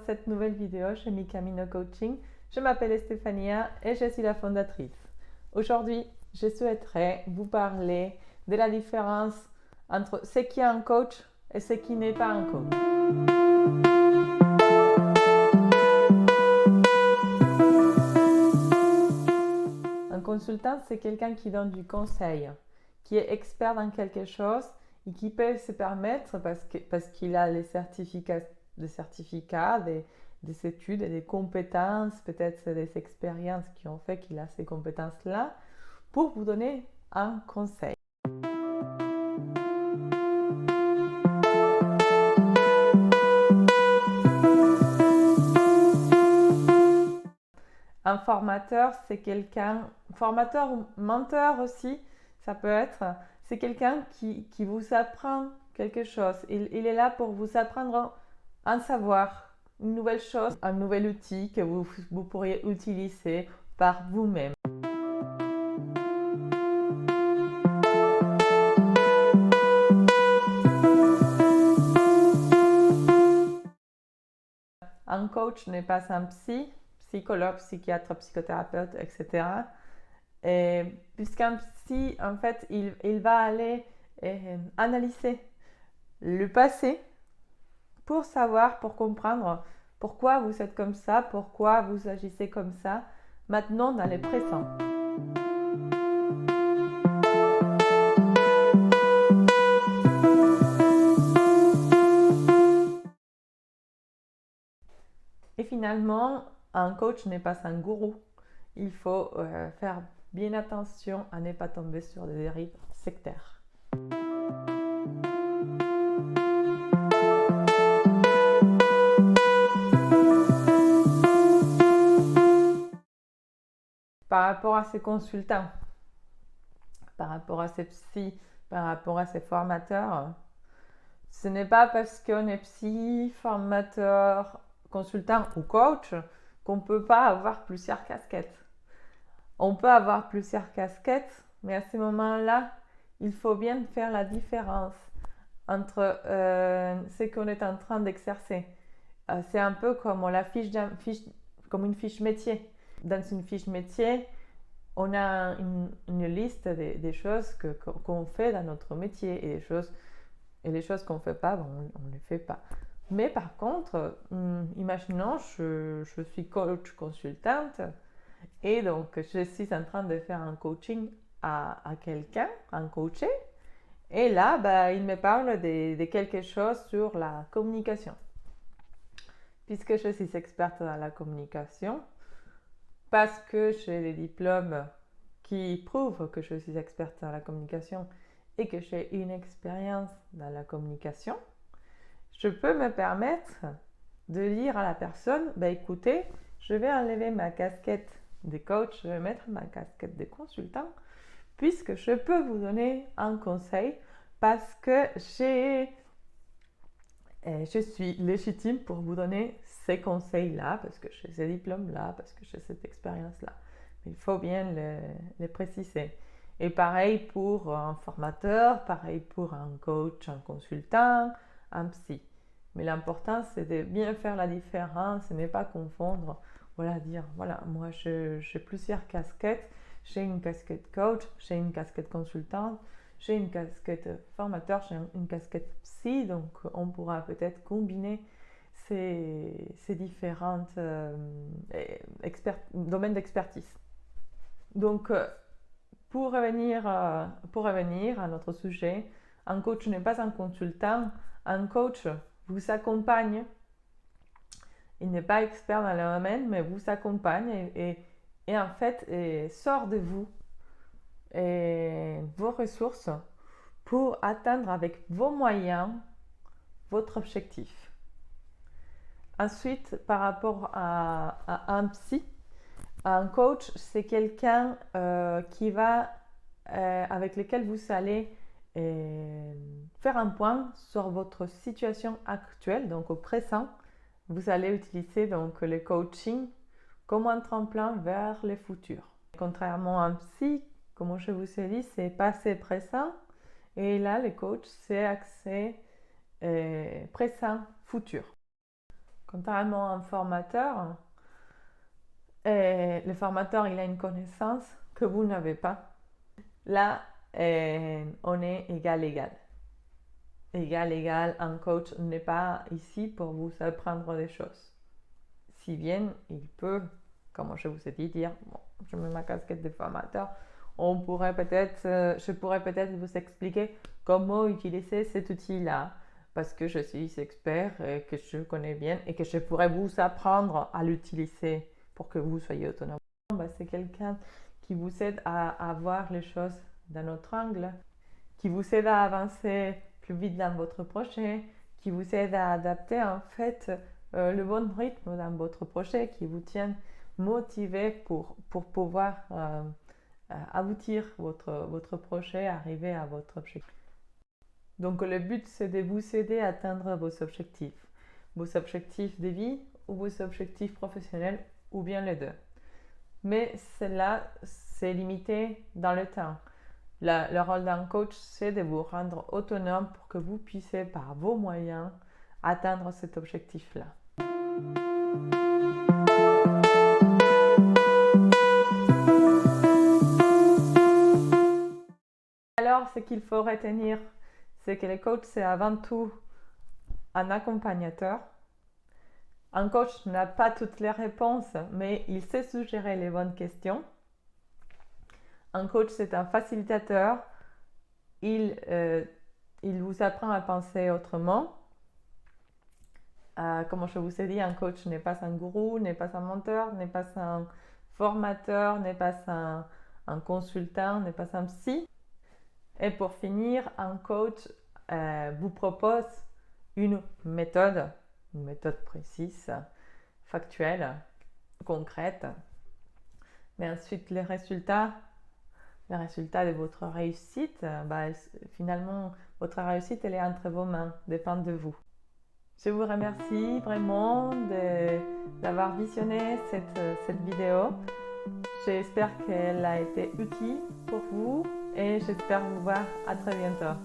cette nouvelle vidéo chez Mi Camino Coaching. Je m'appelle Estefania et je suis la fondatrice. Aujourd'hui, je souhaiterais vous parler de la différence entre ce qui est un coach et ce qui n'est pas un coach. Un consultant, c'est quelqu'un qui donne du conseil, qui est expert dans quelque chose et qui peut se permettre, parce qu'il a les certificats, des études et des compétences, peut-être des expériences qui ont fait qu'il a ces compétences-là, pour vous donner un conseil. Un formateur, c'est quelqu'un, formateur ou menteur aussi, ça peut être, c'est quelqu'un qui vous apprend quelque chose. Il est là pour vous apprendre un savoir, une nouvelle chose, un nouvel outil que vous pourriez utiliser par vous-même. Un coach n'est pas un psychologue, psychiatre, psychothérapeute, etc. Et puisqu'un psy, en fait, il va aller analyser le passé pour savoir, pour comprendre pourquoi vous êtes comme ça, pourquoi vous agissez comme ça, maintenant dans le présent. Et finalement, un coach n'est pas un gourou. Il faut faire bien attention à ne pas tomber sur des dérives sectaires. Par rapport à ces consultants, par rapport à ces psys, par rapport à ces formateurs, ce n'est pas parce qu'on est psy, formateur, consultant ou coach qu'on ne peut pas avoir plusieurs casquettes. On peut avoir plusieurs casquettes, mais à ce moment-là, il faut bien faire la différence entre ce qu'on est en train d'exercer. C'est un peu comme comme une fiche métier. Dans une fiche métier, on a une liste des choses qu'on fait dans notre métier et les choses qu'on ne fait pas, on ne les fait pas. Mais par contre, imaginons, je suis coach consultante et donc je suis en train de faire un coaching à quelqu'un, un coaché, et là, il me parle de quelque chose sur la communication. Puisque je suis experte dans la communication, parce que j'ai des diplômes qui prouvent que je suis experte dans la communication et que j'ai une expérience dans la communication, je peux me permettre de dire à la personne, écoutez, je vais enlever ma casquette de coach, je vais mettre ma casquette de consultant, puisque je peux vous donner un conseil parce que je suis légitime pour vous donner ces conseils-là, parce que j'ai ces diplômes-là, parce que j'ai cette expérience-là. Il faut bien les préciser. Et pareil pour un formateur, pareil pour un coach, un consultant, un psy. Mais l'important, c'est de bien faire la différence et ne pas confondre. Voilà, dire, voilà, moi j'ai plusieurs casquettes. J'ai une casquette coach, j'ai une casquette consultante, j'ai une casquette formateur, j'ai une casquette psy, donc on pourra peut-être combiner ces différents domaines d'expertise. Donc, pour revenir à notre sujet, un coach n'est pas un consultant, un coach vous accompagne. Il n'est pas expert dans le domaine, mais vous accompagne et en fait sort de vous vos ressources pour atteindre avec vos moyens votre objectif. Ensuite, par rapport à un psy, un coach, c'est quelqu'un avec lequel vous allez faire un point sur votre situation actuelle, donc au présent. Vous allez utiliser donc le coaching comme un tremplin vers le futur. Contrairement à un psy, comme je vous ai dit, c'est passé présent. Et là, le coach, c'est axé présent, futur. Contrairement à un formateur, le formateur, il a une connaissance que vous n'avez pas. Là, on est égal. Égal, un coach n'est pas ici pour vous apprendre des choses. Si bien, il peut, comme je vous ai dit, dire, bon, je mets ma casquette de formateur, je pourrais peut-être vous expliquer comment utiliser cet outil-là, parce que je suis expert et que je connais bien et que je pourrais vous apprendre à l'utiliser pour que vous soyez autonome. C'est quelqu'un qui vous aide à voir les choses d'un autre angle, qui vous aide à avancer plus vite dans votre projet, qui vous aide à adapter en fait le bon rythme dans votre projet, qui vous tient motivé pour pouvoir aboutir votre projet, arriver à votre objectif. Donc le but, c'est de vous aider à atteindre vos objectifs de vie ou vos objectifs professionnels ou bien les deux. Mais cela, c'est limité dans le temps. Le rôle d'un coach, c'est de vous rendre autonome pour que vous puissiez, par vos moyens, atteindre cet objectif-là. Alors, ce qu'il faut retenir, c'est que le coach, c'est avant tout un accompagnateur. Un coach n'a pas toutes les réponses, mais il sait suggérer les bonnes questions. Un coach, c'est un facilitateur. Il vous apprend à penser autrement. Comme je vous ai dit, un coach n'est pas un gourou, n'est pas un menteur, n'est pas un formateur, n'est pas un consultant, n'est pas un psy. Et pour finir, un coach vous propose une méthode précise, factuelle, concrète. Mais ensuite, les résultats de votre réussite, finalement, votre réussite, elle est entre vos mains, dépend de vous. Je vous remercie vraiment d'avoir visionné cette vidéo. J'espère qu'elle a été utile pour vous et j'espère vous voir à très bientôt.